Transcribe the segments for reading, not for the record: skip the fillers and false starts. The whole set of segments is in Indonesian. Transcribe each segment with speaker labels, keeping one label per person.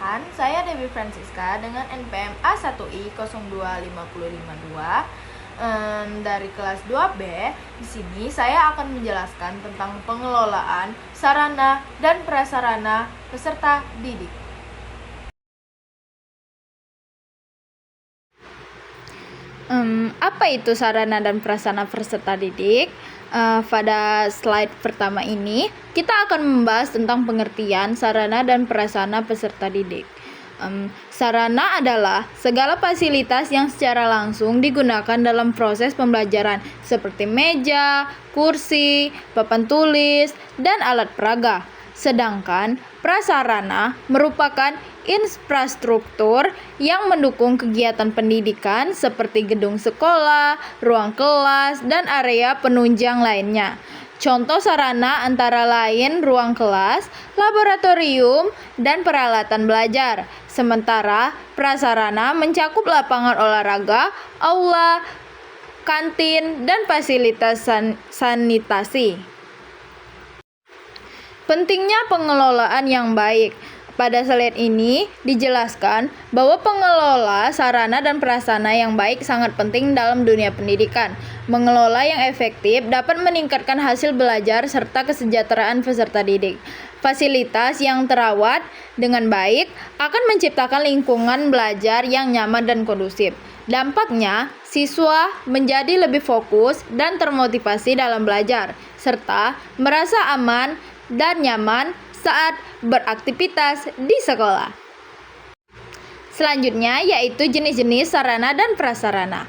Speaker 1: Perkenalkan, saya Dewi Francisca dengan NPM A1I 02552 dari kelas 2B. Di sini saya akan menjelaskan tentang pengelolaan sarana dan prasarana peserta didik. Apa itu sarana dan prasarana peserta didik? Pada slide pertama ini, kita akan membahas tentang pengertian sarana dan prasarana peserta didik. Sarana adalah segala fasilitas yang secara langsung digunakan dalam proses pembelajaran, seperti meja, kursi, papan tulis, dan alat peraga. Sedangkan prasarana merupakan infrastruktur yang mendukung kegiatan pendidikan seperti gedung sekolah, ruang kelas, dan area penunjang lainnya. Contoh sarana antara lain ruang kelas, laboratorium, dan peralatan belajar. Sementara prasarana mencakup lapangan olahraga, aula, kantin, dan fasilitas sanitasi. Pentingnya pengelolaan yang baik. Pada slide ini dijelaskan bahwa pengelola sarana dan prasarana yang baik sangat penting dalam dunia pendidikan. Mengelola yang efektif dapat meningkatkan hasil belajar serta kesejahteraan peserta didik. Fasilitas yang terawat dengan baik akan menciptakan lingkungan belajar yang nyaman dan kondusif. Dampaknya, siswa menjadi lebih fokus dan termotivasi dalam belajar, serta merasa aman dan nyaman saat beraktivitas di sekolah. Selanjutnya yaitu jenis-jenis sarana dan prasarana.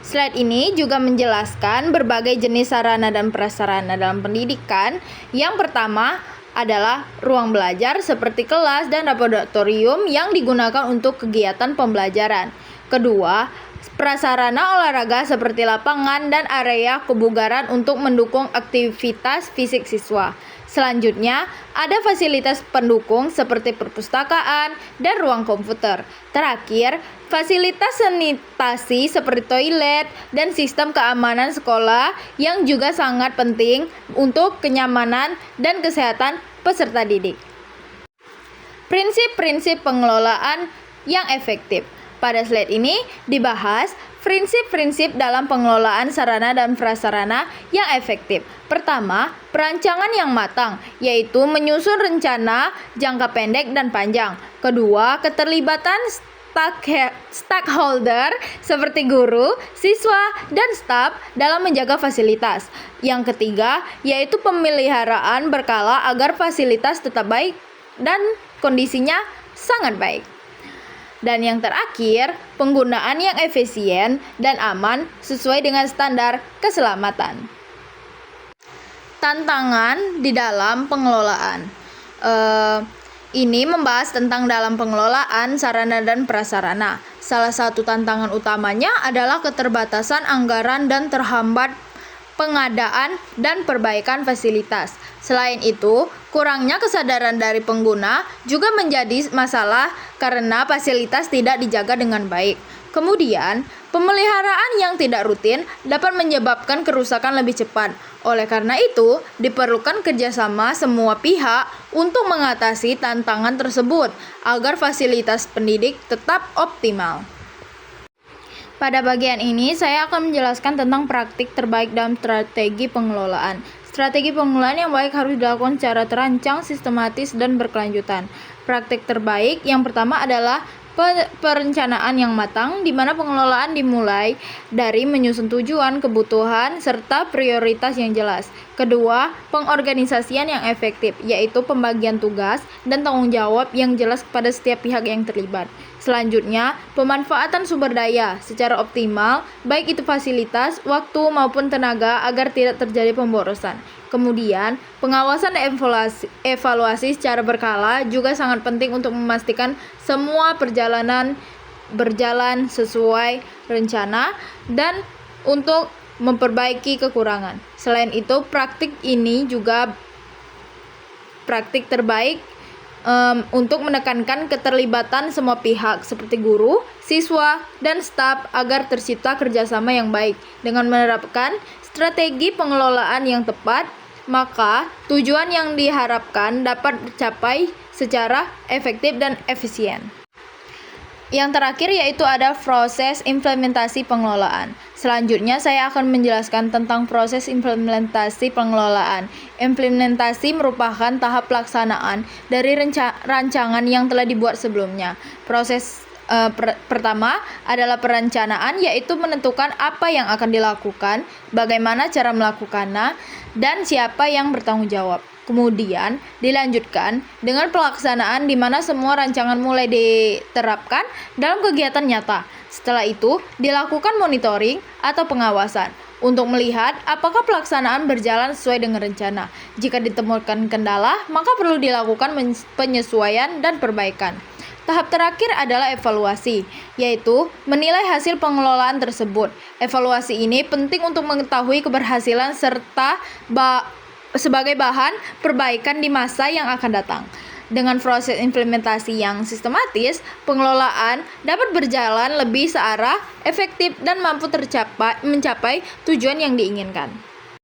Speaker 1: Slide ini juga menjelaskan berbagai jenis sarana dan prasarana dalam pendidikan. Yang pertama adalah ruang belajar seperti kelas dan laboratorium yang digunakan untuk kegiatan pembelajaran. Kedua, prasarana olahraga seperti lapangan dan area kebugaran untuk mendukung aktivitas fisik siswa. Selanjutnya, ada fasilitas pendukung seperti perpustakaan dan ruang komputer. Terakhir, fasilitas sanitasi seperti toilet dan sistem keamanan sekolah yang juga sangat penting untuk kenyamanan dan kesehatan peserta didik. Prinsip-prinsip pengelolaan yang efektif. Pada slide ini dibahas prinsip-prinsip dalam pengelolaan sarana dan prasarana yang efektif. Pertama, perancangan yang matang, yaitu menyusun rencana jangka pendek dan panjang. Kedua, keterlibatan stakeholder seperti guru, siswa, dan staf dalam menjaga fasilitas. Yang ketiga, yaitu pemeliharaan berkala agar fasilitas tetap baik dan kondisinya sangat baik. Dan yang terakhir, penggunaan yang efisien dan aman sesuai dengan standar keselamatan. Tantangan di dalam pengelolaan. Ini membahas tentang dalam pengelolaan sarana dan prasarana. Salah satu tantangan utamanya adalah keterbatasan anggaran dan terhambat pengadaan dan perbaikan fasilitas. Selain itu, kurangnya kesadaran dari pengguna juga menjadi masalah karena fasilitas tidak dijaga dengan baik. Kemudian, pemeliharaan yang tidak rutin dapat menyebabkan kerusakan lebih cepat. Oleh karena itu, diperlukan kerjasama semua pihak untuk mengatasi tantangan tersebut agar fasilitas pendidik tetap optimal. Pada bagian ini, saya akan menjelaskan tentang praktik terbaik dalam strategi pengelolaan. Strategi pengelolaan yang baik harus dilakukan secara terancang, sistematis, dan berkelanjutan. Praktik terbaik yang pertama adalah perencanaan yang matang, di mana pengelolaan dimulai dari menyusun tujuan, kebutuhan, serta prioritas yang jelas. Kedua, pengorganisasian yang efektif, yaitu pembagian tugas dan tanggung jawab yang jelas kepada setiap pihak yang terlibat. Selanjutnya, pemanfaatan sumber daya secara optimal, baik itu fasilitas, waktu, maupun tenaga agar tidak terjadi pemborosan. Kemudian, pengawasan dan evaluasi secara berkala juga sangat penting untuk memastikan semua perjalanan berjalan sesuai rencana dan untuk memperbaiki kekurangan. Selain itu, praktik terbaik untuk menekankan keterlibatan semua pihak seperti guru, siswa, dan staf agar tercipta kerjasama yang baik. Dengan menerapkan strategi pengelolaan yang tepat, maka tujuan yang diharapkan dapat tercapai secara efektif dan efisien. Yang terakhir yaitu ada proses implementasi pengelolaan. Selanjutnya saya akan menjelaskan tentang proses implementasi pengelolaan. Implementasi merupakan tahap pelaksanaan dari rancangan yang telah dibuat sebelumnya. Proses pertama adalah perencanaan, yaitu menentukan apa yang akan dilakukan, bagaimana cara melakukannya, dan siapa yang bertanggung jawab. Kemudian dilanjutkan dengan pelaksanaan di mana semua rancangan mulai diterapkan dalam kegiatan nyata. Setelah itu dilakukan monitoring atau pengawasan untuk melihat apakah pelaksanaan berjalan sesuai dengan rencana. Jika ditemukan kendala, maka perlu dilakukan penyesuaian dan perbaikan. Tahap terakhir adalah evaluasi, yaitu menilai hasil pengelolaan tersebut. Evaluasi ini penting untuk mengetahui keberhasilan serta sebagai bahan perbaikan di masa yang akan datang. Dengan proses implementasi yang sistematis, pengelolaan dapat berjalan lebih searah, efektif, dan mampu mencapai tujuan yang diinginkan.